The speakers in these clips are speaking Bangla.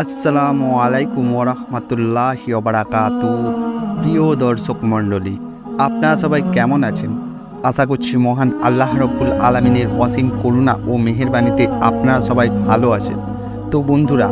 আসসালামু আলাইকুম ওরহমতুল্লাহি ওবারাকাতু। প্রিয় দর্শক মণ্ডলী, আপনারা সবাই কেমন আছেন? আশা করছি মহান আল্লাহ রব্বুল আলামিনের অসীম করুণা ও মেহেরবানিতে আপনারা সবাই ভালো আছেন। তো বন্ধুরা,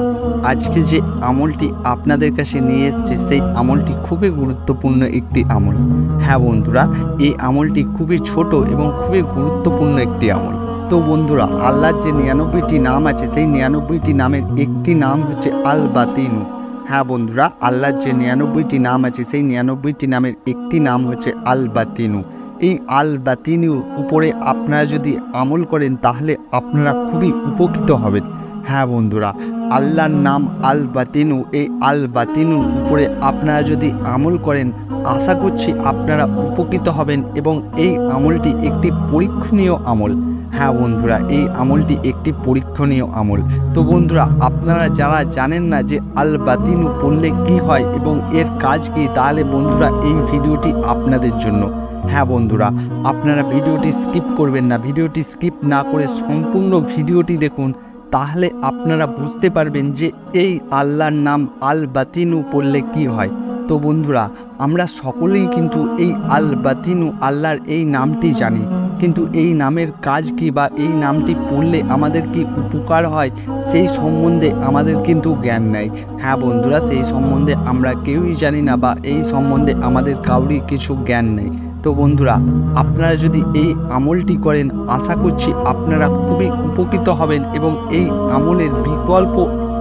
আজকে যে আমলটি আপনাদের কাছে নিয়ে এসেছে সেই আমলটি খুবই গুরুত্বপূর্ণ একটি আমল। হ্যাঁ বন্ধুরা, এই আমলটি খুবই ছোট এবং খুবই গুরুত্বপূর্ণ একটি আমল। তো বন্ধুরা, আল্লাহর যে 99টি নাম আছে সেই 99টি নামের একটি নাম হচ্ছে আল বাতিনু। হ্যাঁ বন্ধুরা, আল্লাহর যে 99টি নাম আছে সেই 99টি নামের একটি নাম হচ্ছে আল বাতিনু। এই আল বাতিনুর উপরে আপনারা যদি আমল করেন তাহলে আপনারা খুবই উপকৃত হবেন। হ্যাঁ বন্ধুরা, আল্লাহর নাম আল বাতিনু, এই আল বাতিনুর উপরে আপনারা যদি আমল করেন আশা করছি আপনারা উপকৃত হবেন এবং এই আমলটি একটি পরীক্ষণীয় আমল। হ্যাঁ বন্ধুরা, এই আমলটি একটি পরীক্ষণীয় আমল। তো বন্ধুরা, আপনারা যারা জানেন না যে আল বাতিনু পড়লে কী হয় এবং এর কাজ কী, তাহলে বন্ধুরা এই ভিডিওটি আপনাদের জন্য। হ্যাঁ বন্ধুরা, আপনারা ভিডিওটি স্কিপ করবেন না, ভিডিওটি স্কিপ না করে সম্পূর্ণ ভিডিওটি দেখুন, তাহলে আপনারা বুঝতে পারবেন যে এই আল্লাহর নাম আল বাতিনু পড়লে কী হয়। তো বন্ধুরা, আমরা সকলেই কিন্তু এই আল বাতিনু আল্লাহর এই নামটি জানি, কিন্তু এই নামের কাজ কি বা এই নামটি পড়লে আমাদের কি উপকার হয় সেই সম্বন্ধে আমাদের কিন্তু জ্ঞান নেই। হ্যাঁ বন্ধুরা, সেই সম্বন্ধে আমরা কেউই জানি না বা এই সম্বন্ধে আমাদের কাউরই কিছু জ্ঞান নেই। তো বন্ধুরা, আপনারা যদি এই আমলটি করেন আশা করছি আপনারা খুবই উপকৃত হবেন এবং এই আমলের বিকল্প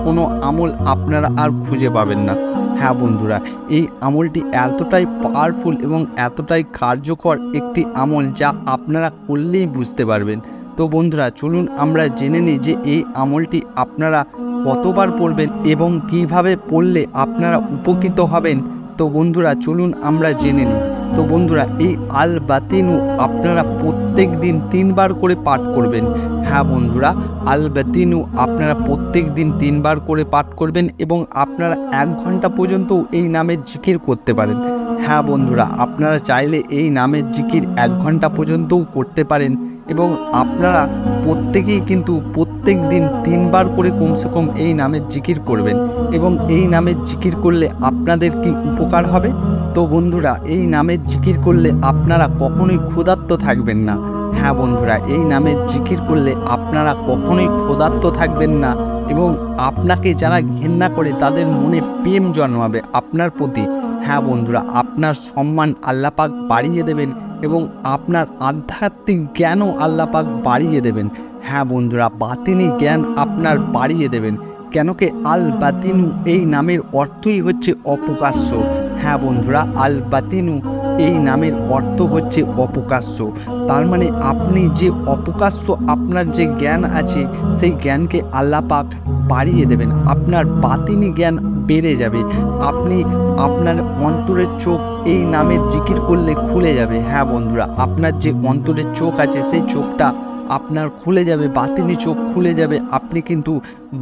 কোনো আমল আপনারা আর খুঁজে পাবেন না। হ্যাঁ বন্ধুরা, এই আমলটি এতটাই পাওয়ারফুল এবং এতটাই কার্যকর একটি আমল যা আপনারা করলেই বুঝতে পারবেন। তো বন্ধুরা, চলুন আমরা জেনে নিই যে এই আমলটি আপনারা কতবার পড়বেন এবং কিভাবে পড়লে আপনারা উপকৃত হবেন। তো বন্ধুরা, চলুন আমরা জেনে নিই। তো বন্ধুরা, এই আল বাতিনু আপনারা প্রত্যেক দিন 3 বার করে পাঠ করবেন। হ্যাঁ বন্ধুরা, আল বাতিনু আপনারা প্রত্যেক দিন 3 বার করে পাঠ করবেন এবং আপনারা 1 ঘন্টা পর্যন্ত এই নামের জিকির করতে পারেন। হ্যাঁ বন্ধুরা, আপনারা চাইলে এই নামের জিকির 1 ঘন্টা পর্যন্তও করতে পারেন এবং আপনারা প্রত্যেকেই কিন্তু প্রত্যেক দিন 3 বার করে কমসে কম এই নামের জিকির করবেন এবং এই নামের জিকির করলে আপনাদের কি উপকার হবে। তো বন্ধুরা, এই নামের জিকির করলে আপনারা কখনোই ক্ষুধার্ত থাকবেন না। হ্যাঁ বন্ধুরা, এই নামের জিকির করলে আপনারা কখনোই ক্ষুধার্ত থাকবেন না এবং আপনাকে যারা ঘেন্না করে তাদের মনে প্রেম জন্মাবে আপনার প্রতি। হ্যাঁ বন্ধুরা, আপনার সম্মান আল্লাহ পাক বাড়িয়ে দেবেন এবং আপনার আধ্যাত্মিক জ্ঞানও আল্লাহ পাক বাড়িয়ে দেবেন। হ্যাঁ বন্ধুরা, বাতিনি জ্ঞান আপনার বাড়িয়ে দেবেন। কেন কি আল বাতিনু এই নামের অর্থই হচ্ছে অপ্রকাশ্য। হ্যাঁ বন্ধুরা, আল বাতিনু এই নামের অর্থ হচ্ছে অপ্রকাশ্য। তার মানে আপনি যে অপ্রকাশ্য আপনার যে জ্ঞান আছে সেই জ্ঞানকে আল্লাহ পাক বাড়িয়ে দেবেন, আপনার বাতিনি জ্ঞান বেড়ে যাবে। আপনি আপনার অন্তরের চোখ এই নামের জিকির করলে খুলে যাবে। হ্যাঁ বন্ধুরা, আপনার যে অন্তরের চোখ আছে সেই চোখটা আপনার খুলে যাবে, বাতিনি চোখ খুলে যাবে। আপনি কিন্তু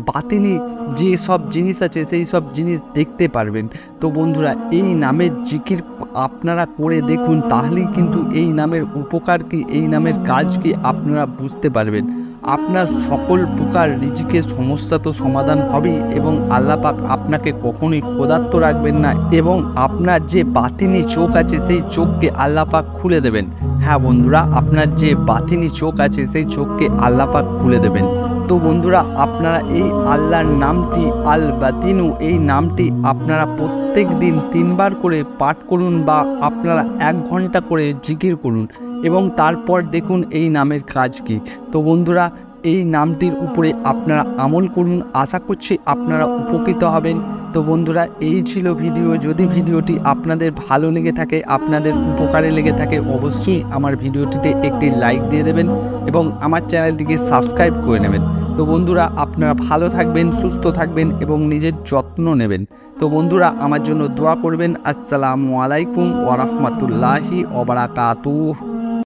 বাতিনি যে সব জিনিস আছে সেই সব জিনিস দেখতে পারবেন। তো বন্ধুরা, এই নামের জিকির আপনারা করে দেখুন, তাহলেই কিন্তু এই নামের উপকার কি, এই নামের কাজ কি আপনারা বুঝতে পারবেন। আপনার সকল প্রকার রিজিকের সমস্যা তো সমাধান হবেই এবং আল্লাহ পাক আপনাকে কখনোই ক্ষুধার্ত রাখবেন না এবং আপনার যে বাতিনি চোখ আছে সেই চোখকে আল্লাহ পাক খুলে দেবেন। হ্যাঁ বন্ধুরা, আপনার যে বাতিনি চোখ আছে সেই চোখকে আল্লাহ পাক খুলে দেবেন। তো বন্ধুরা, আপনারা এই আল্লাহর নামটি আল বাতিনু এই নামটি আপনারা প্রত্যেক দিন 3 বার করে পাঠ করুন বা আপনারা 1 ঘন্টা করে জিকির করুন এবং তারপর দেখুন এই নামের কাজ কি। তো বন্ধুরা, এই নামটির উপরে আপনারা আমল করুন, আশা করছি আপনারা উপকৃত হবেন। তো বন্ধুরা, এই ছিল ভিডিও। যদি ভিডিওটি আপনাদের ভালো লেগে থাকে, আপনাদের উপকারে লেগে থাকে, অবশ্যই আমার ভিডিওটিতে একটি লাইক দিয়ে দেবেন এবং আমার চ্যানেলটিকে সাবস্ক্রাইব করে নেবেন। তো বন্ধুরা, আপনারা ভালো থাকবেন, সুস্থ থাকবেন এবং নিজের যত্ন নেবেন। তো বন্ধুরা, আমার জন্য দোয়া করবেন। আসসালামু আলাইকুম ওয়া রাহমাতুল্লাহি ওয়া বারাকাতুহু।